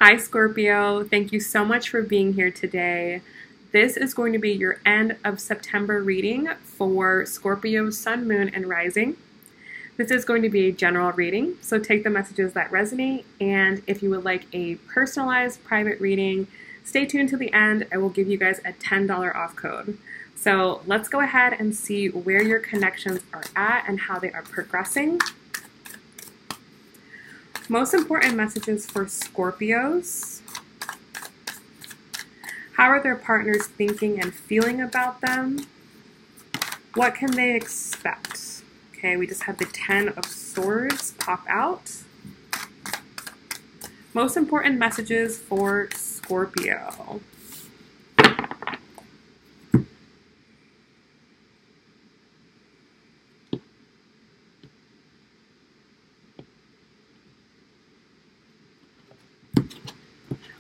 Hi Scorpio, thank you so much for being here today. This is going to be your end of September reading for Scorpio, Sun, Moon, and Rising. This is going to be a general reading, so take the messages that resonate, and if you would like a personalized private reading, stay tuned to the end. I will give you guys a $10 off code. So let's go ahead and see where your connections are at and how they are progressing. Most important messages for Scorpios. How are their partners thinking and feeling about them? What can they expect? Okay, we just had the 10 of Swords pop out. Most important messages for Scorpio.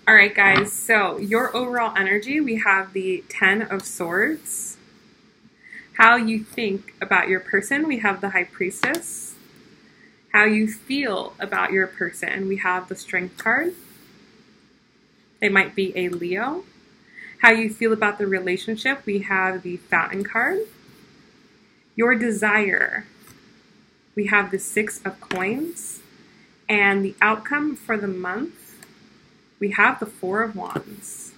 All right, guys, so your overall energy, we have the 10 of Swords. How you think about your person, we have the High Priestess. How you feel about your person, we have the Strength card. They might be a Leo. How you feel about the relationship, we have the Fountain card. Your desire, we have the 6 of Coins. And the outcome for the month, we have the 4 of Wands.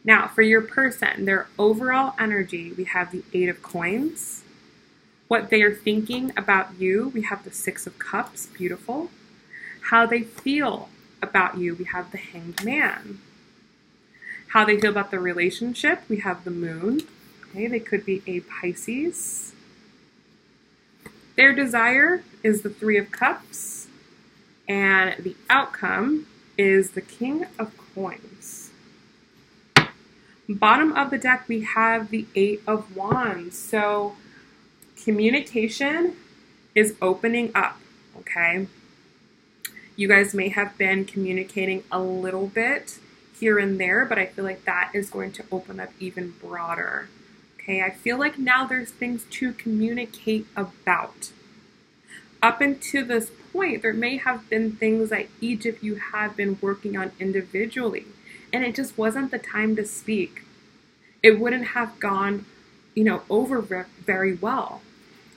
Now, for your person, their overall energy, we have the 8 of Coins. What they are thinking about you, we have the 6 of Cups, beautiful. How they feel about you, we have the Hanged Man. How they feel about the relationship, we have the Moon. Okay, they could be a Pisces. Their desire is the 3 of Cups. And the outcome is the King of Coins. Bottom of the deck, we have the 8 of Wands. So communication is opening up, okay? You guys may have been communicating a little bit here and there, but I feel like that is going to open up even broader, okay? I feel like now there's things to communicate about. Up until this point, there may have been things that each of you had been working on individually, and it just wasn't the time to speak. It wouldn't have gone, over very well.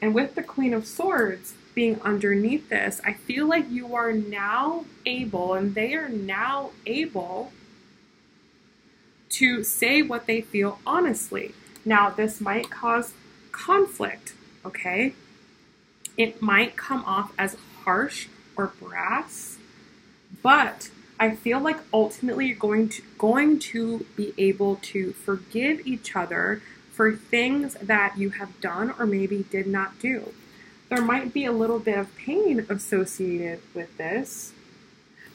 And with the Queen of Swords being underneath this, I feel like you are now able, and they are now able to say what they feel honestly. Now, this might cause conflict, okay? It might come off as harsh or brass, but I feel like ultimately you're going to be able to forgive each other for things that you have done or maybe did not do. There might be a little bit of pain associated with this,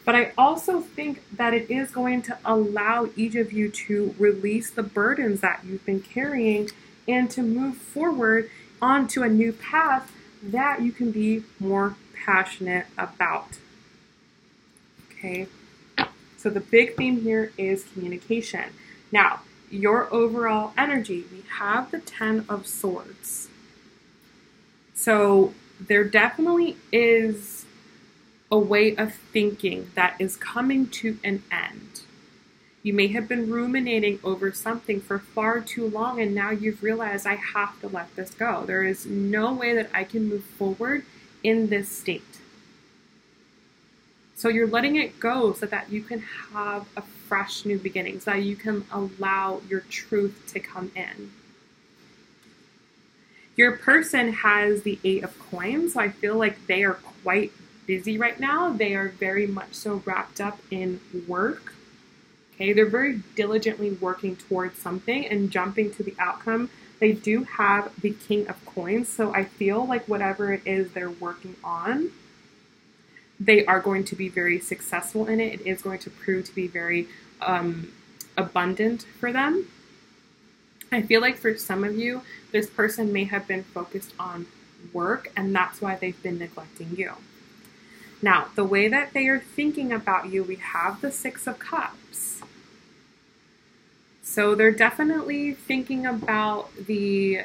but I also think that it is going to allow each of you to release the burdens that you've been carrying and to move forward onto a new path that you can be more passionate about. Okay, so the big theme here is communication. Now, your overall energy, we have the 10 of Swords. So there definitely is a way of thinking that is coming to an end. You may have been ruminating over something for far too long, and now you've realized I have to let this go. There is no way that I can move forward in this state. So you're letting it go so that you can have a fresh new beginning, so that you can allow your truth to come in. Your person has the 8 of Coins, so I feel like they are quite busy right now. They are very much so wrapped up in work. Okay, they're very diligently working towards something and jumping to the outcome. They do have the King of Coins, so I feel like whatever it is they're working on, they are going to be very successful in it. It is going to prove to be very abundant for them. I feel like for some of you, this person may have been focused on work, and that's why they've been neglecting you. Now, the way that they are thinking about you, we have the 6 of Cups. So they're definitely thinking about the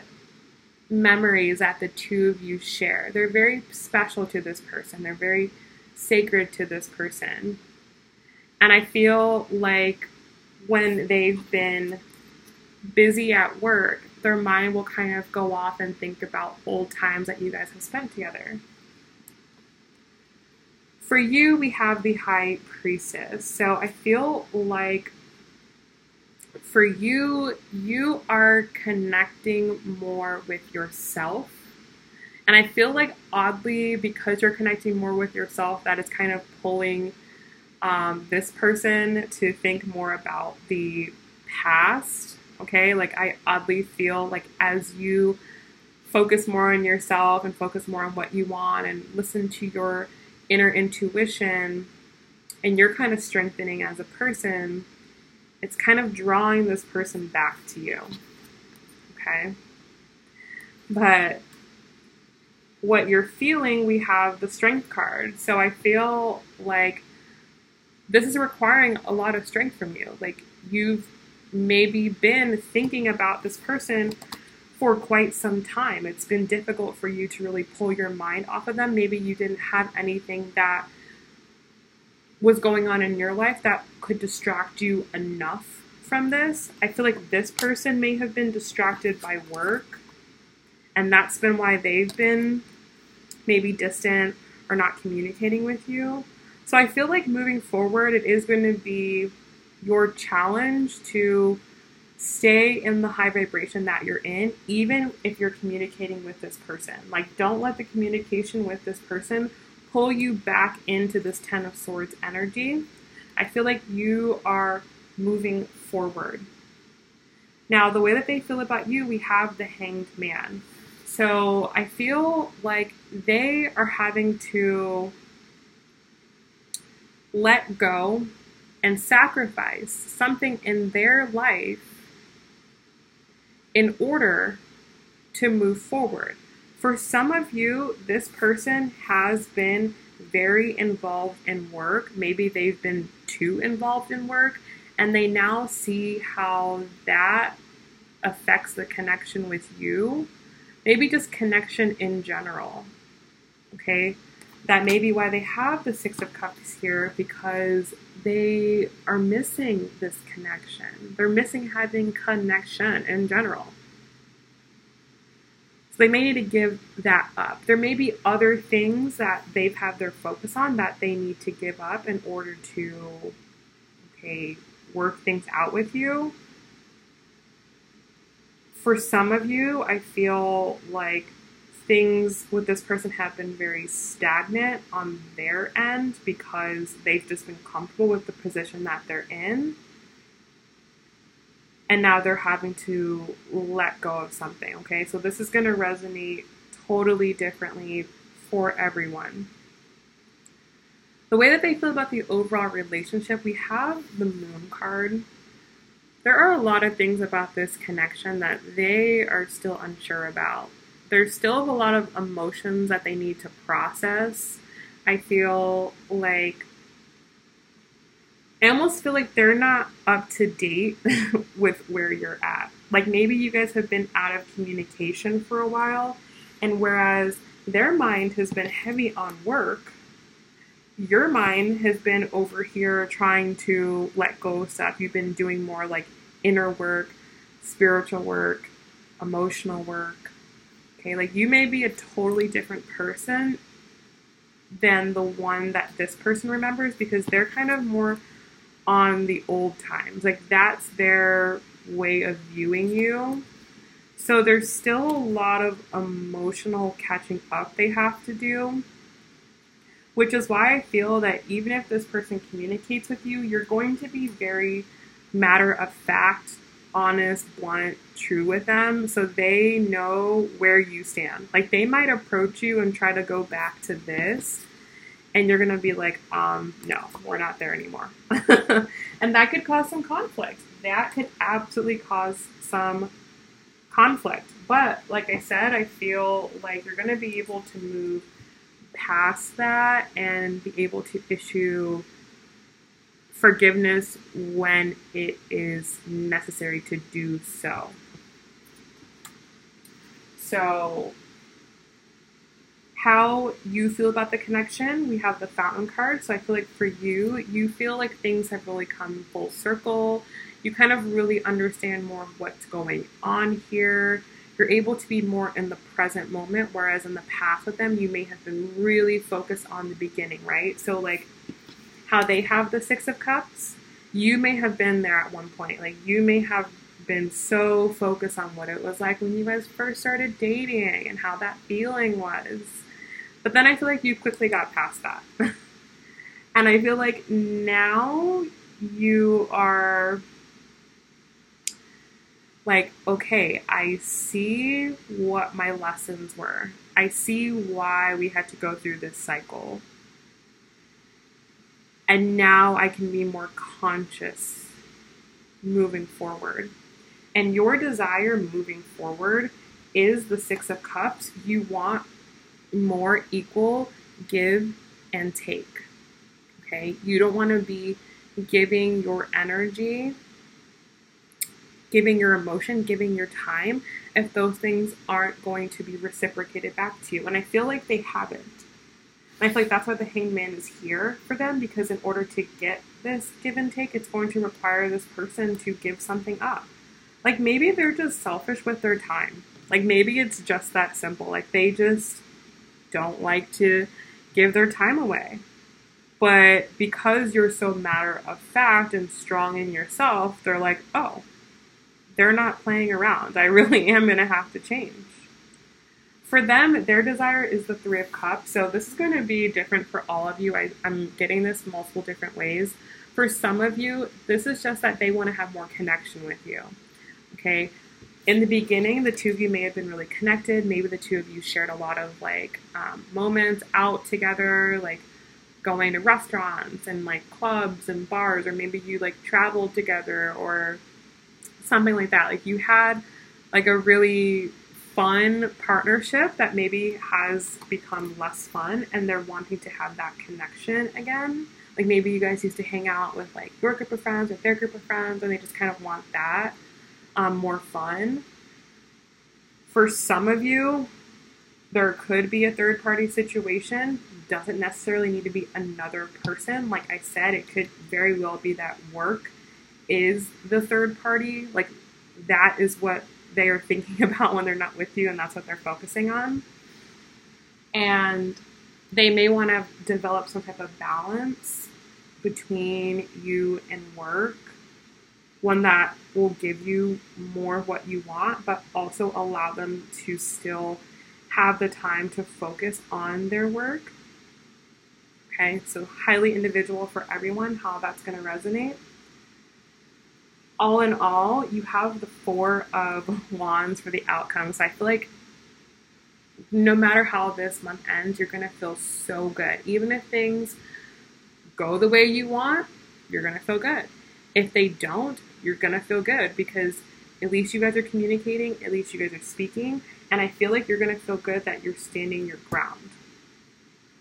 memories that the two of you share. They're very special to this person. They're very sacred to this person. And I feel like when they've been busy at work, their mind will kind of go off and think about old times that you guys have spent together. For you, we have the High Priestess. So I feel like for you, you are connecting more with yourself. And I feel like oddly, because you're connecting more with yourself, that is kind of pulling this person to think more about the past. Okay, like I oddly feel like as you focus more on yourself and focus more on what you want and listen to your inner intuition, and you're kind of strengthening as a person, it's kind of drawing this person back to you. Okay, but what you're feeling, we have the Strength card. So I feel like this is requiring a lot of strength from you. Like you've maybe been thinking about this person for quite some time. It's been difficult for you to really pull your mind off of them. Maybe you didn't have anything that was going on in your life that could distract you enough from this. I feel like this person may have been distracted by work, and that's been why they've been maybe distant or not communicating with you. So I feel like moving forward, it is going to be your challenge to stay in the high vibration that you're in, even if you're communicating with this person. Like, don't let the communication with this person pull you back into this Ten of Swords energy. I feel like you are moving forward. Now, the way that they feel about you, we have the Hanged Man. So I feel like they are having to let go and sacrifice something in their life in order to move forward. For some of you, this person has been very involved in work. Maybe they've been too involved in work, and they now see how that affects the connection with you. Maybe just connection in general. Okay? That may be why they have the Six of Cups here, because they are missing this connection. They're missing having connection in general. So they may need to give that up. There may be other things that they've had their focus on that they need to give up in order to, okay, work things out with you. For some of you, I feel like things with this person have been very stagnant on their end because they've just been comfortable with the position that they're in. And now they're having to let go of something, okay? So this is going to resonate totally differently for everyone. The way that they feel about the overall relationship, we have the Moon card. There are a lot of things about this connection that they are still unsure about. There's still a lot of emotions that they need to process. I almost feel like they're not up to date with where you're at. Like maybe you guys have been out of communication for a while, and whereas their mind has been heavy on work, your mind has been over here trying to let go of stuff. You've been doing more like inner work, spiritual work, emotional work. Okay, like you may be a totally different person than the one that this person remembers, because they're kind of more on the old times. Like that's their way of viewing you. So there's still a lot of emotional catching up they have to do, which is why I feel that even if this person communicates with you, you're going to be very matter of fact, honest, blunt, true with them, so they know where you stand. Like they might approach you and try to go back to this, and you're gonna be like, no, we're not there anymore. And that could cause some conflict. That could absolutely cause some conflict. But like I said, I feel like you're gonna be able to move past that and be able to issue forgiveness when it is necessary to do so. So how you feel about the connection. We have the Fountain card. So I feel like for you, you feel like things have really come full circle. You kind of really understand more of what's going on here. You're able to be more in the present moment, whereas in the past with them, you may have been really focused on the beginning, right? So like how they have the Six of Cups, you may have been there at one point. Like you may have been so focused on what it was like when you guys first started dating and how that feeling was. But then I feel like you quickly got past that. And I feel like now you are like, okay, I see what my lessons were. I see why we had to go through this cycle. And now I can be more conscious moving forward. And your desire moving forward is the Six of Cups. You want more equal give and take. Okay? You don't want to be giving your energy, giving your emotion, giving your time if those things aren't going to be reciprocated back to you. And I feel like they haven't. And I feel like that's why the Hangman is here for them, because in order to get this give and take, it's going to require this person to give something up. Like maybe they're just selfish with their time. Like maybe it's just that simple. Like they just don't like to give their time away. But because you're so matter of fact and strong in yourself, they're like, oh, they're not playing around. I really am going to have to change. For them, their desire is the Three of Cups. So this is going to be different for all of you. I'm getting this multiple different ways. For some of you, this is just that they want to have more connection with you. Okay? In the beginning, the two of you may have been really connected. Maybe the two of you shared a lot of like moments out together, like going to restaurants and like clubs and bars, or maybe you like traveled together or something like that. Like you had like a really fun partnership that maybe has become less fun, and they're wanting to have that connection again. Like maybe you guys used to hang out with like your group of friends or their group of friends, and they just kind of want that more fun. For some of you, there could be a third party situation. Doesn't necessarily need to be another person. Like I said, it could very well be that work is the third party. Like that is what they are thinking about when they're not with you, and that's what they're focusing on. And they may want to develop some type of balance between you and work, one that will give you more of what you want, but also allow them to still have the time to focus on their work. Okay, so highly individual for everyone, how that's going to resonate. All in all, you have the Four of Wands for the outcome. So I feel like no matter how this month ends, you're going to feel so good. Even if things go the way you want, you're going to feel good. If they don't, you're going to feel good, because at least you guys are communicating, at least you guys are speaking, and I feel like you're going to feel good that you're standing your ground.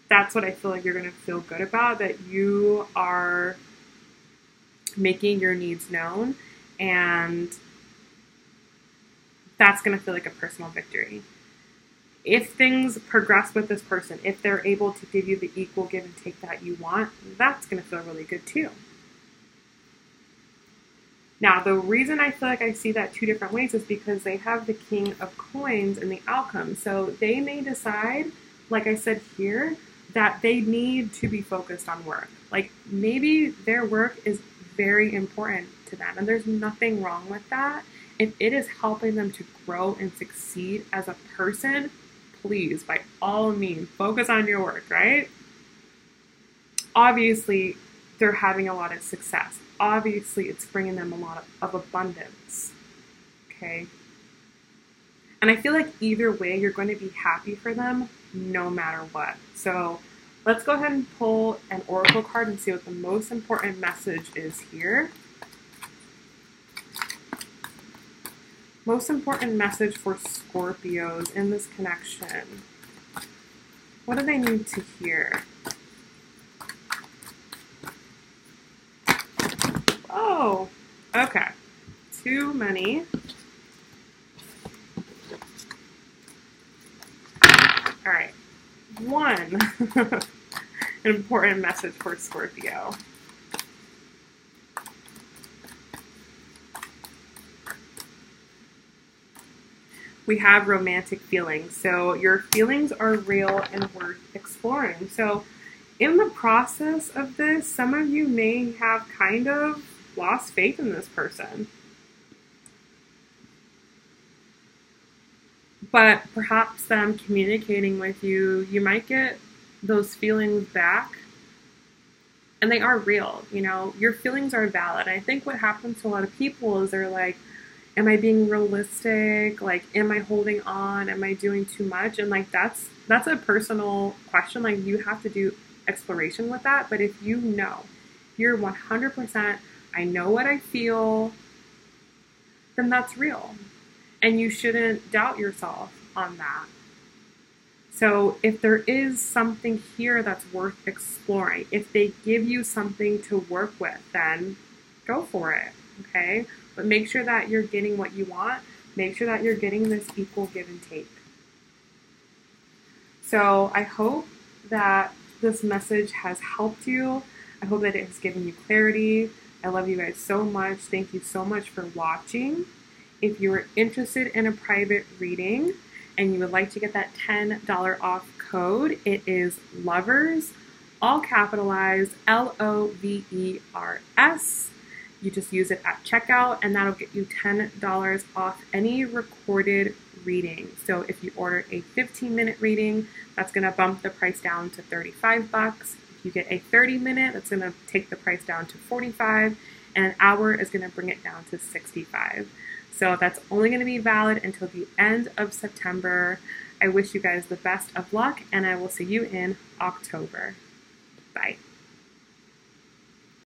That's what I feel like you're going to feel good about, that you are making your needs known, and that's going to feel like a personal victory. If things progress with this person, if they're able to give you the equal give and take that you want, that's going to feel really good too. Now, the reason I feel like I see that two different ways is because they have the King of Coins in the outcome. So they may decide, like I said here, that they need to be focused on work. Like maybe their work is very important to them, and there's nothing wrong with that. If it is helping them to grow and succeed as a person, please, by all means, focus on your work, right? Obviously, they're having a lot of success. Obviously, it's bringing them a lot of abundance, okay? And I feel like either way, you're going to be happy for them no matter what. So let's go ahead and pull an oracle card and see what the most important message is here. Most important message for Scorpios in this connection. What do they need to hear? Oh, okay. Too many. All right. one. An important message for Scorpio. We have romantic feelings. So your feelings are real and worth exploring. So in the process of this, some of you may have kind of lost faith in this person. But perhaps them communicating with you, you might get those feelings back. And they are real, you know, your feelings are valid. I think what happens to a lot of people is they're like, am I being realistic? Like, am I holding on? Am I doing too much? And like, that's a personal question. Like, you have to do exploration with that. But if you know, you're 100%, I know what I feel, then that's real. And you shouldn't doubt yourself on that. So if there is something here that's worth exploring, if they give you something to work with, then go for it, okay? But make sure that you're getting what you want. Make sure that you're getting this equal give and take. So I hope that this message has helped you. I hope that it has given you clarity. I love you guys so much. Thank you so much for watching. If you are interested in a private reading and you would like to get that $10 off code, it is LOVERS, all capitalized, LOVERS. You just use it at checkout and that'll get you $10 off any recorded reading. So if you order a 15-minute reading, that's going to bump the price down to $35. If you get a 30-minute, that's going to take the price down to $45, and an hour is going to bring it down to $65. So that's only going to be valid until the end of September. I wish you guys the best of luck, and I will see you in October. Bye.